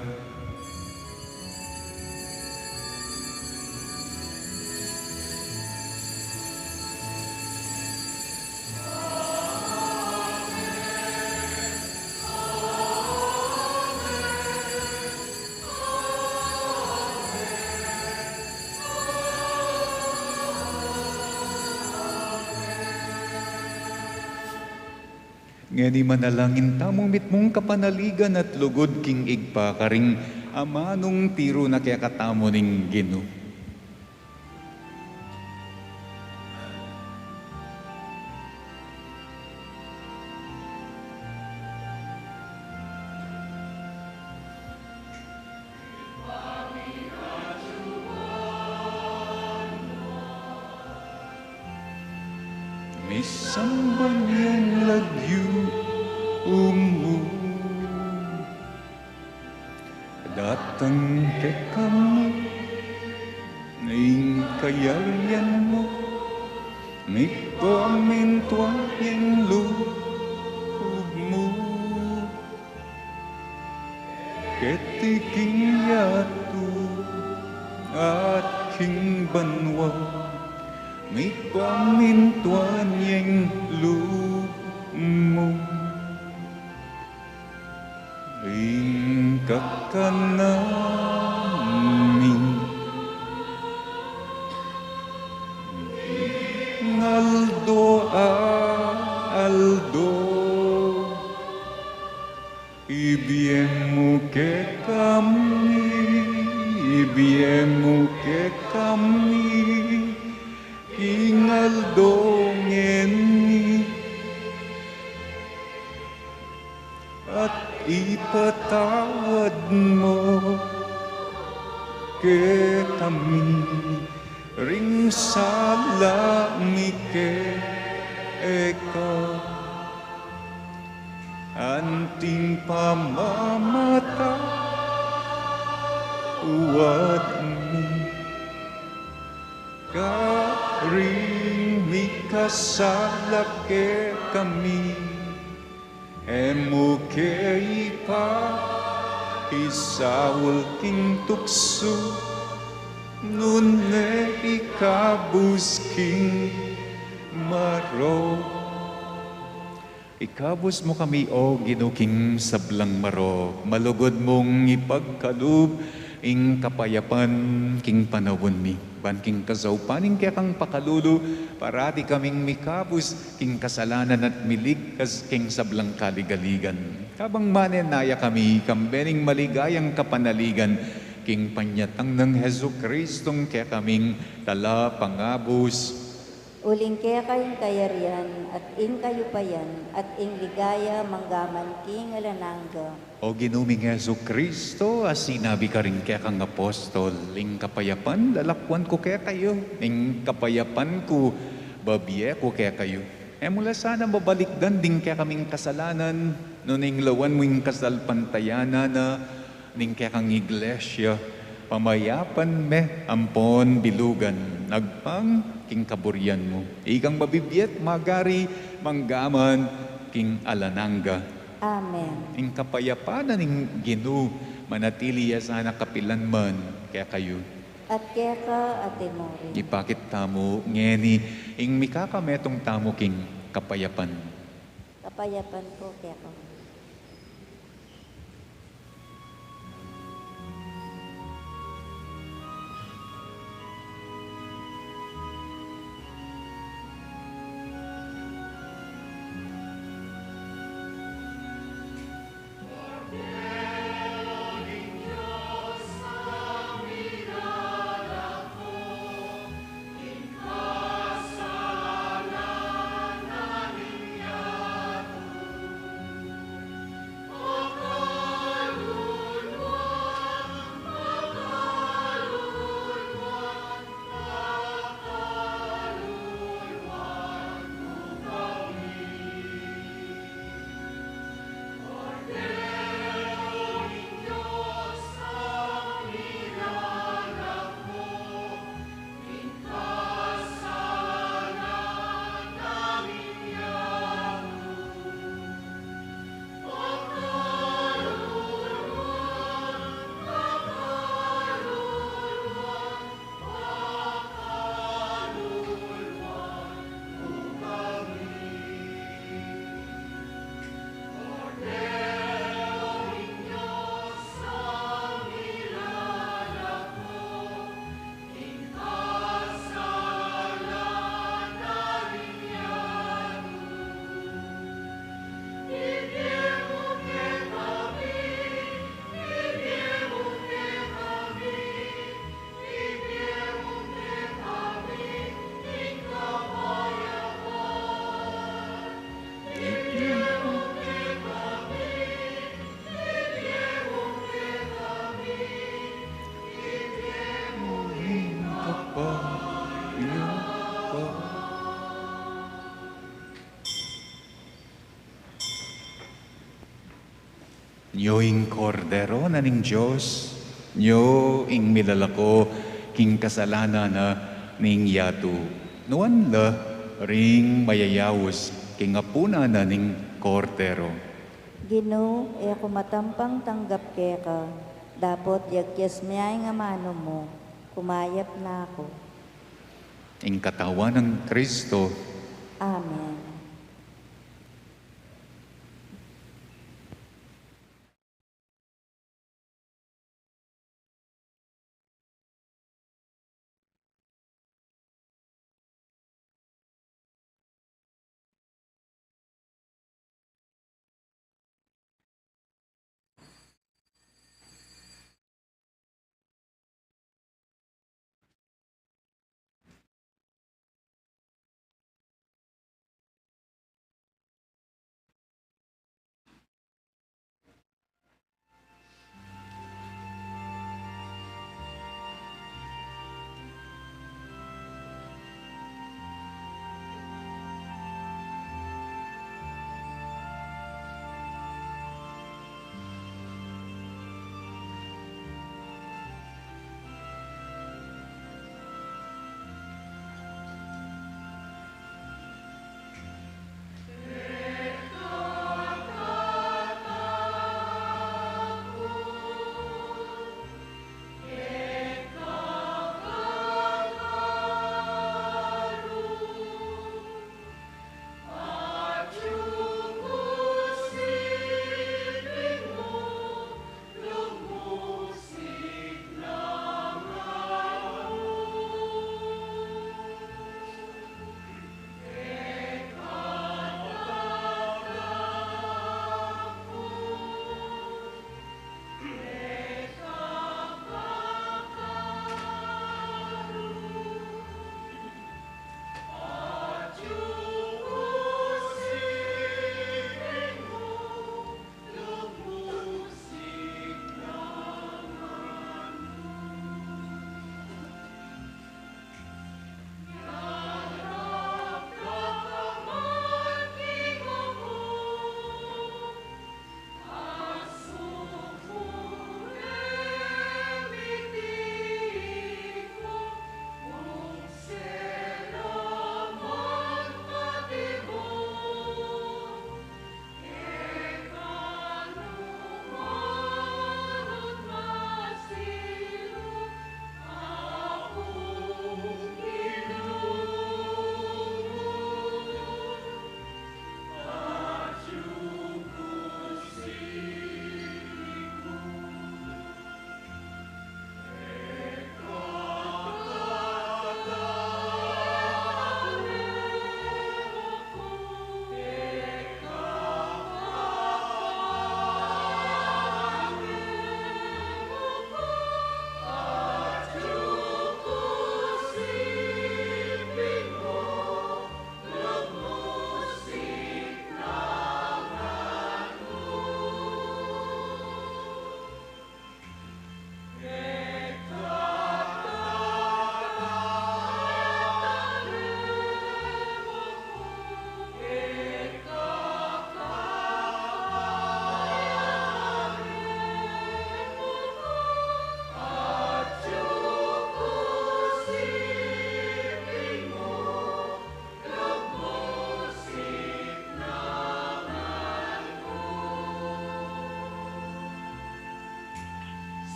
Nga di manalangin tamong mitmong kapanaligan at lugod king igpa karing amanong tiro na kaya katamo ning Ginoo. Misambang yung lagyo umu datang ke kami ning kayarian mo nagpamintuan yung loob mo ketiking yato at king banwa may pamintuan yung loob mo. Ing kakanamin Aldo Aldo Ibiemu ke kami Ingal dongeni at ipatawad mo ke kami ring salami ke eka anting pamamata uwad mo karing mikasala ke kami emo ke ipa isawal king tukso nun ne ikabus king maro ikabus mo kami o ginuking sablang maro malugod mong ipagkalub ing kapayapan king panawon mi ban king kasaupaning kaya kang pakalulu parati kaming mikabus king kasalanan at miligkas king sablang kaligaligan kabang manenaya kami kambening maligayang kapanaligan king panyatang ng Hesu Kristong kaya kaming tala pangabus Uling kaya kayong kayarian at ing kayupayan at ing ligaya manggaman king alanangga. O ginuming Hesu Kristo, as sinabi ka rin kaya kang apostol, ing kapayapan, lalakwan ko kaya kayo. Ing kapayapan ko, babiye ko kaya kayo. Mula sana mabalikdan din kaya kaming kasalanan, nuning lawan mo yung kasalpantayanan na, ning kaya kang iglesia, pamayapan me, ampon, bilugan, nagpang, king kaburian mo. Ikang mabibiyet, magari, manggaman, king alanangga. Amen. Ing kapayapanan ning Ginoo manatili ya sana kapilan man kaya kayo. At kaya ka ate Mori. Ipakit tamo ngeni ing mikakametong tamo king kapayapan. Kapayapan ko kaya ka. Noing kordero na ning Diyos, nyo ing milalako king kasalanan na ning yato. Nuan la ring mayayawos king apuna na ning kordero. Ginoo, ako matampang tanggap ka. Dapat yagyas miyay nga mano mo. Kumayap na ako. Ing katawan ng Kristo, Amen.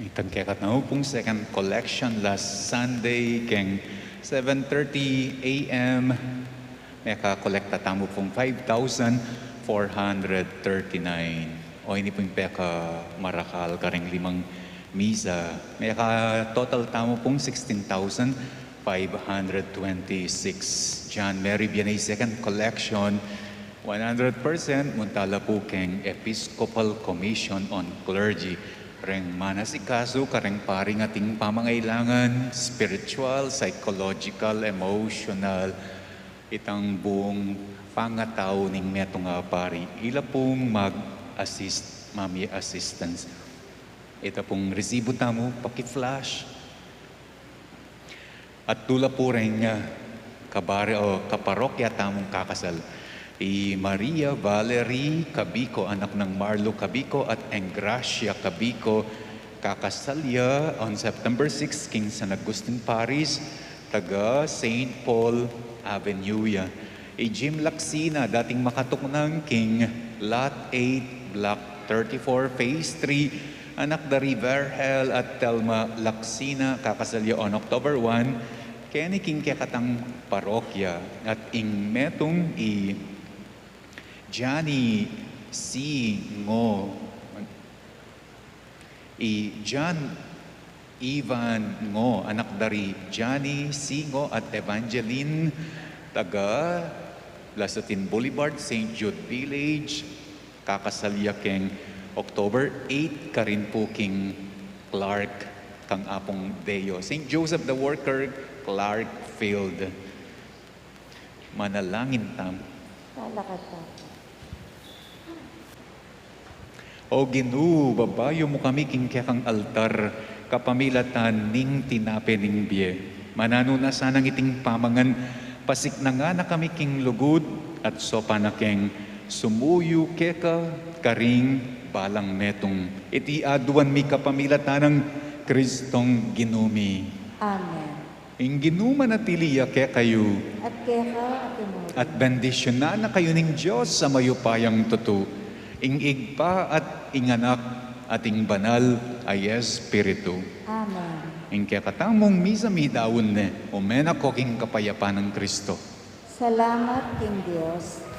Itang kaya katao pong second collection last Sunday keng 7:30 a.m. May ka-kolekta tamo pong 5,439. O ini pong peka marakal karing 5 misa. May ka-total tamo pong 16,526. John Mary Vianney second collection 100% muntala po keng Episcopal Commission on Clergy. Reng manasikaso kareng paring ating pamangailangan, spiritual, psychological, emotional, itang buong pangataw ning metong nga pari. Ila pong mag-assist, mami assistance. Ito pong resibo tamo, paki-flash. At tula po rin nga, kaparokya tamong kakasal. Maria Valerie Cabico, anak ng Marlo Cabico at Engracia Cabico, kakasalya on September 6, King San Agustin Paris, taga St. Paul Avenue. Jim Laksina, dating makatok ng King, Lot 8, Block 34, Phase 3, anak dari Verhel at Telma Laksina, kakasalya on October 1, kaya ni King Kekatang Parokya at ing metong Johnny C. Ngo, John Ivan Ngo, anak dari Johnny C. Ngo at Evangeline, taga Lasatin Boulevard, St. Jude Village, kakasalya keng October 8, karin po King Clark, kang apong Deo. St. Joseph the Worker, Clark Field. Manalangin tam. Talakad pa. O Ginoo, babayo mo kami king kang altar, kapamilatan ning tinape ning biye. Manano na sanang iting pamangan, pasik na nga na kami king lugod, at sopa na keng sumuyo keka karing balang netong. Iti aduan mi kapamilatan ng Kristong ginumi. Amen. Ing ginuma na tiliya kaya kayo, At kaya ka, Ate at bendisyonan na kayo ning Diyos sa mayupayang tutu. Ing igpa at inganak at ing banal ay Espiritu. Amen. Ing kaya katamong misa mi daon ne, umena ko king kapayapa ng Kristo. Salamat, King Diyos.